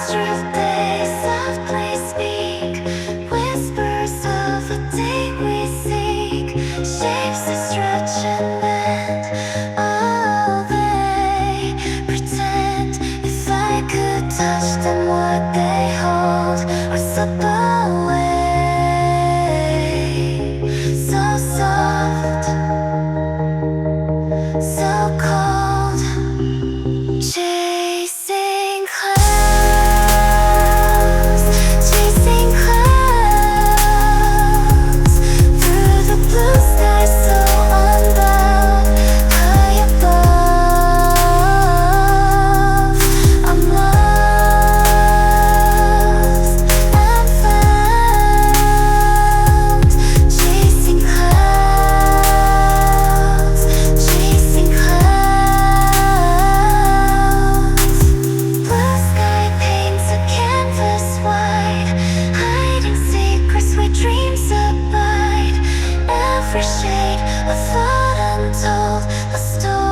truth they softly speak, whispers of the day we seek, shapes that stretch and bend. Oh, they pretend. If I could touch them, would they hold or slip away? So soft, so cold, chasing clouds, chasing clouds, through the blue sky so unbound, high above. I'm lost and found, chasing clouds, chasing clouds. Blue sky paints a canvas wide, hiding secrets where dreams abide. Every shade, a thought untold, a story